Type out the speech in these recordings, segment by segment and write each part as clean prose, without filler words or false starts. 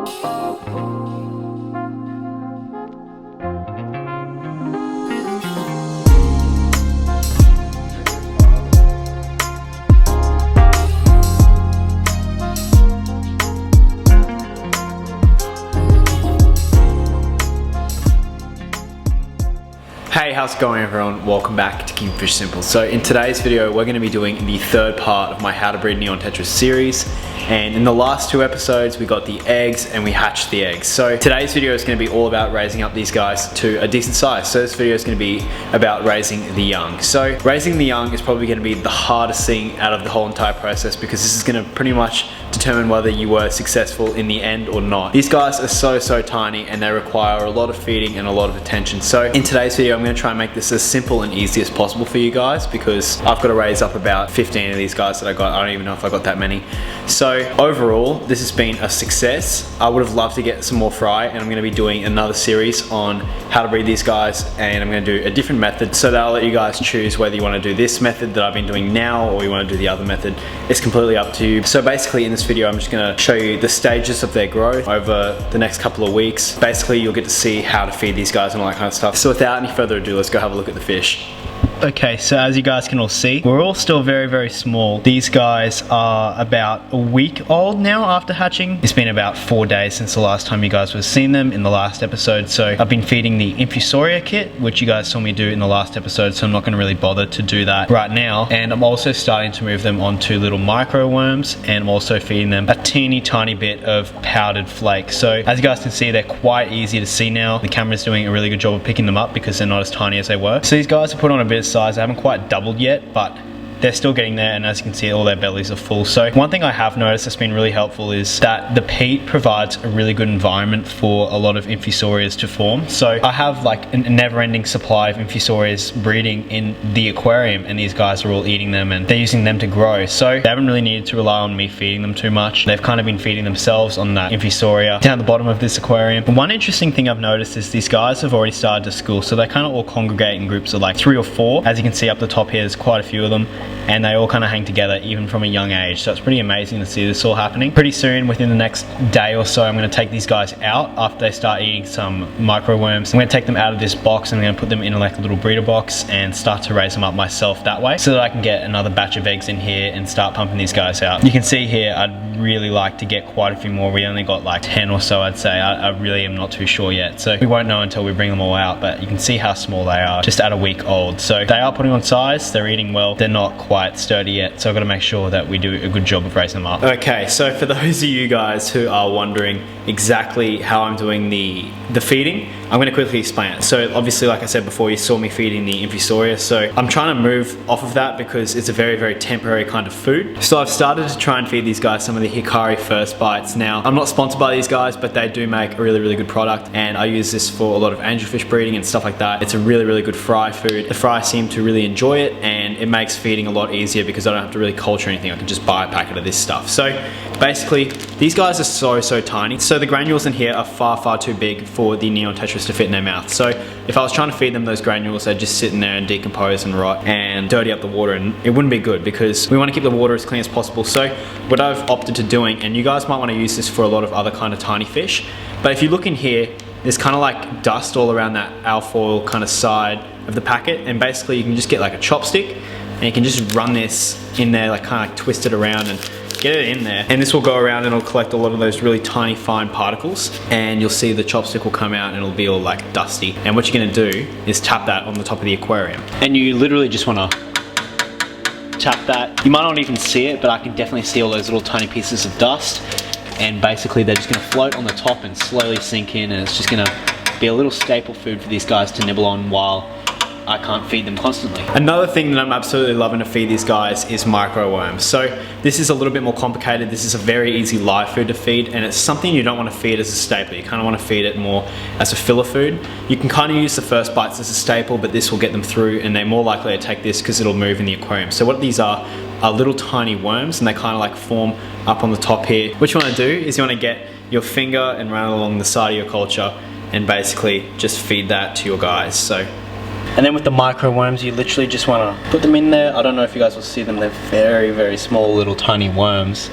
Hey, how's it going everyone? Welcome back to Keep Fish Simple. So in today's video, we're going to be doing the third part of my How to Breed Neon Tetras series. And in the last two episodes, we got the eggs and we hatched the eggs. So today's video is going to be all about raising up these guys to a decent size. So this video is going to be about raising the young. So raising the young is probably going to be the hardest thing out of the whole entire process, because this is going to pretty much determine whether you were successful in the end or not. These guys are so tiny and they require a lot of feeding and a lot of attention. So in today's video, I'm going to try and make this as simple and easy as possible for you guys, because I've got to raise up about 15 of these guys that I got. I don't even know if I got that many. So overall, this has been a success. I would have loved to get some more fry, and I'm going to be doing another series on how to breed these guys, and I'm going to do a different method, so that I'll let you guys choose whether you want to do this method that I've been doing now or you want to do the other method. It's completely up to you. So basically in this video, I'm just going to show you the stages of their growth over the next couple of weeks. Basically, you'll get to see how to feed these guys and all that kind of stuff. So without any further ado, let's go have a look at the fish. Okay, so as you guys can all see, we're all still very small. These guys are about a week old now after hatching. It's been about 4 days since the last time you guys would have seen them in the last episode. So I've been feeding the Infusoria kit, which you guys saw me do in the last episode, so I'm not going to really bother to do that right now. And I'm also starting to move them onto little micro worms, and I'm also feeding them a teeny tiny bit of powdered flake. So as you guys can see, they're quite easy to see now. The camera's doing a really good job of picking them up because they're not as tiny as they were. So these guys are put on a bit of size. They haven't quite doubled yet, but they're still getting there, and as you can see, all their bellies are full. So one thing I have noticed that's been really helpful is that the peat provides a really good environment for a lot of Infusorias to form. So I have like a never-ending supply of Infusorias breeding in the aquarium, and these guys are all eating them and they're using them to grow. So they haven't really needed to rely on me feeding them too much. They've kind of been feeding themselves on that Infusoria down the bottom of this aquarium. And one interesting thing I've noticed is these guys have already started to school, so they kind of all congregate in groups of like 3 or 4. As you can see up the top here, there's quite a few of them, and they all kind of hang together even from a young age. So it's pretty amazing to see this all happening. Pretty soon, within the next day or so, I'm going to take these guys out after they start eating some micro worms. I'm going to take them out of this box and I'm going to put them in like a little breeder box and start to raise them up myself that way, so that I can get another batch of eggs in here and start pumping these guys out. You can see here, I'd really like to get quite a few more. We only got like 10 or so, I'd say. I really am not too sure yet, so we won't know until we bring them all out, but you can see how small they are just at a week old. So they are putting on size, they're eating well, they're not quite sturdy yet, so I've got to make sure that we do a good job of raising them up. Okay, so for those of you guys who are wondering exactly how I'm doing the feeding, I'm going to quickly explain it. So obviously, like I said before, you saw me feeding the Infusoria, so I'm trying to move off of that because it's a very temporary kind of food. So I've started to try and feed these guys some of the Hikari First Bites. Now, I'm not sponsored by these guys, but they do make a really good product, and I use this for a lot of angelfish breeding and stuff like that. It's a really good fry food. The fry seem to really enjoy it, and it makes feeding a lot easier because I don't have to really culture anything. I can just buy a packet of this stuff. So basically, these guys are so tiny. So the granules in here are far too big for the Neon Tetras to fit in their mouth. So if I was trying to feed them those granules, they'd just sit in there and decompose and rot and dirty up the water, and it wouldn't be good because we want to keep the water as clean as possible. So what I've opted to doing, and you guys might want to use this for a lot of other kind of tiny fish, but if you look in here, there's kind of like dust all around that alfoil kind of side of the packet, and basically you can just get like a chopstick and you can just run this in there, like kind of like twist it around and get it in there, and this will go around and it'll collect a lot of those really tiny fine particles, and you'll see the chopstick will come out and it'll be all like dusty. And what you're going to do is tap that on the top of the aquarium, and you literally just want to tap that. You might not even see it, but I can definitely see all those little tiny pieces of dust, and basically they're just going to float on the top and slowly sink in, and it's just going to be a little staple food for these guys to nibble on while I can't feed them constantly. Another thing that I'm absolutely loving to feed these guys is micro worms. So this is a little bit more complicated. This is a very easy live food to feed, and it's something you don't want to feed as a staple. You kind of want to feed it more as a filler food. You can kind of use the First Bites as a staple, but this will get them through, and they're more likely to take this because it'll move in the aquarium. So what these are little tiny worms, and they kind of like form up on the top here. What you want to do is you want to get your finger and run along the side of your culture and basically just feed that to your guys. So, and then with the micro worms, you literally just want to put them in there. I don't know if you guys will see them. They're very small little tiny worms.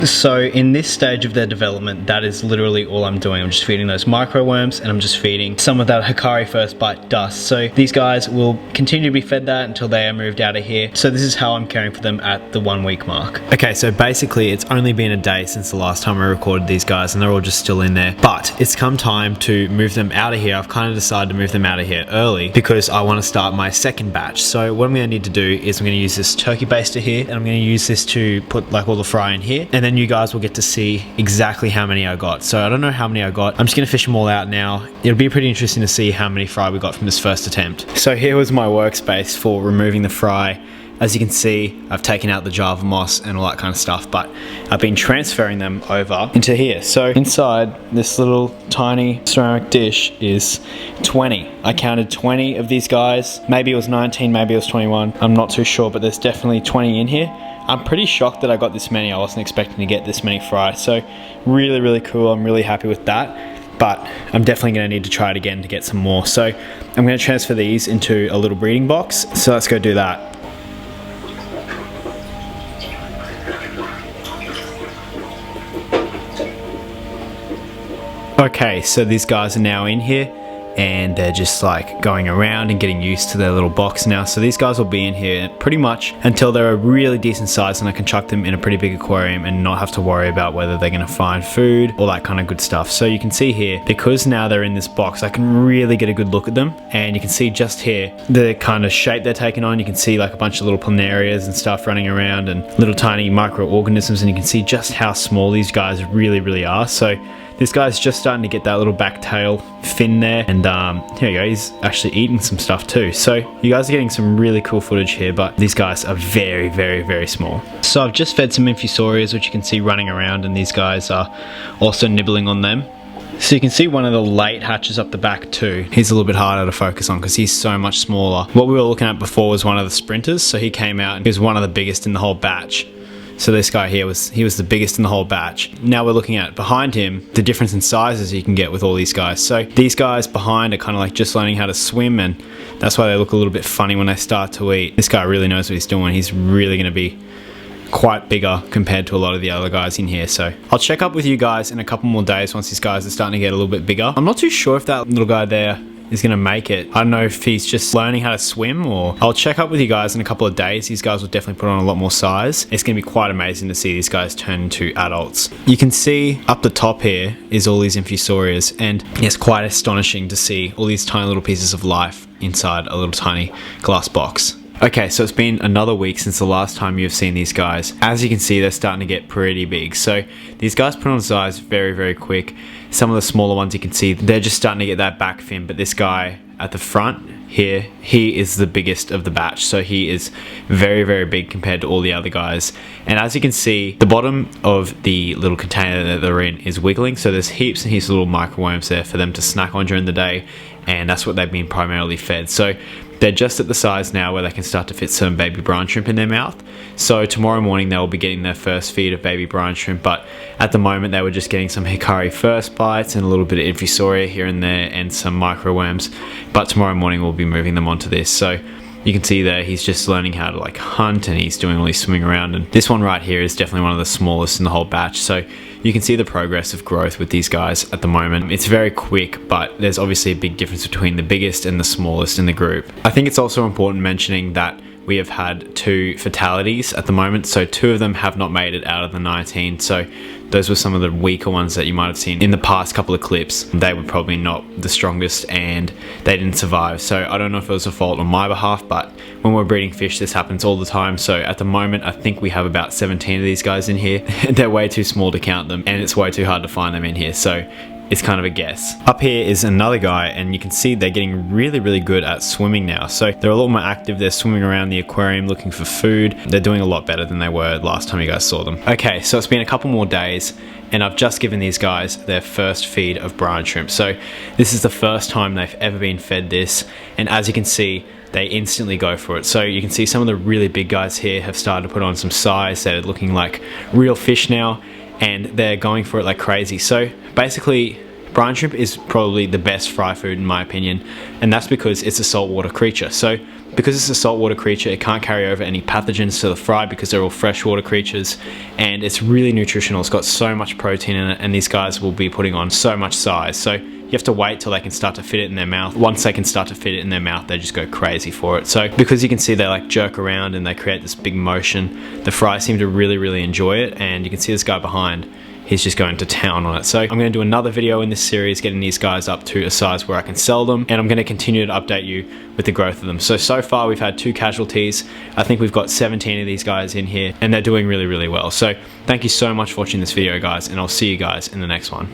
So in this stage of their development, that is literally all I'm doing. I'm just feeding those micro worms, and I'm just feeding some of that Hikari first bite dust. So these guys will continue to be fed that until they are moved out of here. So this is how I'm caring for them at the 1 week mark. Okay, so basically it's only been a day since the last time I recorded these guys, and they're all just still in there. But it's come time to move them out of here. I've kind of decided to move them out of here early because I want to start my second batch. So what I'm going to need to do is I'm going to use this turkey baster here, and I'm going to use this to put like all the fry in here, and then you guys will get to see exactly how many I got. So I don't know how many I got. I'm just going to fish them all out now. It'll be pretty interesting to see how many fry we got from this first attempt. So here was my workspace for removing the fry. As you can see, I've taken out the Java moss and all that kind of stuff, but I've been transferring them over into here. So inside this little tiny ceramic dish is 20. I counted 20 of these guys. Maybe it was 19, maybe it was 21. I'm not too sure, but there's definitely 20 in here. I'm pretty shocked that I got this many. I wasn't expecting to get this many fry. So really, really cool. I'm really happy with that. But I'm definitely going to need to try it again to get some more. So I'm going to transfer these into a little breeding box. So let's go do that. Okay, so these guys are now in here and they're just like going around and getting used to their little box now. So these guys will be in here pretty much until they're a really decent size, and I can chuck them in a pretty big aquarium and not have to worry about whether they're going to find food, all that kind of good stuff. So you can see here, because now they're in this box, I can really get a good look at them, and you can see just here the kind of shape they're taking on. You can see like a bunch of little planarias and stuff running around and little tiny microorganisms, and you can see just how small these guys really are. So this guy's just starting to get that little back tail fin there, and here you go, he's actually eating some stuff too. So you guys are getting some really cool footage here, but these guys are very small. So I've just fed some Infusorias, which you can see running around, and these guys are also nibbling on them. So you can see one of the late hatches up the back too. He's a little bit harder to focus on because he's so much smaller. What we were looking at before was one of the sprinters, so he came out and he was one of the biggest in the whole batch. So this guy here was the biggest in the whole batch. Now we're looking at behind him, the difference in sizes you can get with all these guys. So these guys behind are kind of like just learning how to swim, and that's why they look a little bit funny when they start to eat. This guy really knows what he's doing. He's really going to be quite bigger compared to a lot of the other guys in here. So I'll check up with you guys in a couple more days once these guys are starting to get a little bit bigger. I'm not too sure if that little guy there is going to make it. I don't know if he's just learning how to swim, or I'll check up with you guys in a couple of days. These guys will definitely put on a lot more size. It's going to be quite amazing to see these guys turn into adults. You can see up the top here is all these Infusorias, and it's quite astonishing to see all these tiny little pieces of life inside a little tiny glass box. Okay, so it's been another week since the last time you've seen these guys. As you can see, they're starting to get pretty big. So these guys put on size very quick. Some of the smaller ones you can see, they're just starting to get that back fin, but this guy at the front here, he is the biggest of the batch. So he is very big compared to all the other guys. And as you can see, the bottom of the little container that they're in is wiggling. So there's heaps and heaps of little microworms there for them to snack on during the day. And that's what they've been primarily fed. So they're just at the size now where they can start to fit some baby brine shrimp in their mouth. So tomorrow morning they'll be getting their first feed of baby brine shrimp, but at the moment they were just getting some Hikari first bites and a little bit of Infusoria here and there and some microworms. But tomorrow morning we'll be moving them onto this. So you can see there he's just learning how to like hunt, and he's doing all his swimming around, and this one right here is definitely one of the smallest in the whole batch. So you can see the progress of growth with these guys at the moment. It's very quick, but there's obviously a big difference between the biggest and the smallest in the group. I think it's also important mentioning that we have had 2 fatalities at the moment, so 2 of them have not made it out of the 19. So those were some of the weaker ones that you might have seen in the past couple of clips. They were probably not the strongest and they didn't survive. So I don't know if it was a fault on my behalf, but when we're breeding fish, this happens all the time. So at the moment, I think we have about 17 of these guys in here. They're way too small to count them, and it's way too hard to find them in here. So it's kind of a guess. Up here is another guy, and you can see they're getting really good at swimming now. So they're a lot more active. They're swimming around the aquarium looking for food. They're doing a lot better than they were last time you guys saw them. Okay, so it's been a couple more days, and I've just given these guys their first feed of brine shrimp. So this is the first time they've ever been fed this, and as you can see, they instantly go for it. So you can see some of the really big guys here have started to put on some size. They're looking like real fish now, and they're going for it like crazy. So basically, brine shrimp is probably the best fry food in my opinion, and that's because it's a saltwater creature. So because it's a saltwater creature, it can't carry over any pathogens to the fry because they're all freshwater creatures, and it's really nutritional. It's got so much protein in it, and these guys will be putting on so much size. So you have to wait till they can start to fit it in their mouth. Once they can start to fit it in their mouth, they just go crazy for it. So because you can see they like jerk around and they create this big motion, the fry seem to really enjoy it, and you can see this guy behind. He's just going to town on it. So I'm going to do another video in this series getting these guys up to a size where I can sell them, and I'm going to continue to update you with the growth of them. So far we've had 2 casualties. I think we've got 17 of these guys in here, and they're doing really well. So thank you so much for watching this video, guys, and I'll see you guys in the next one.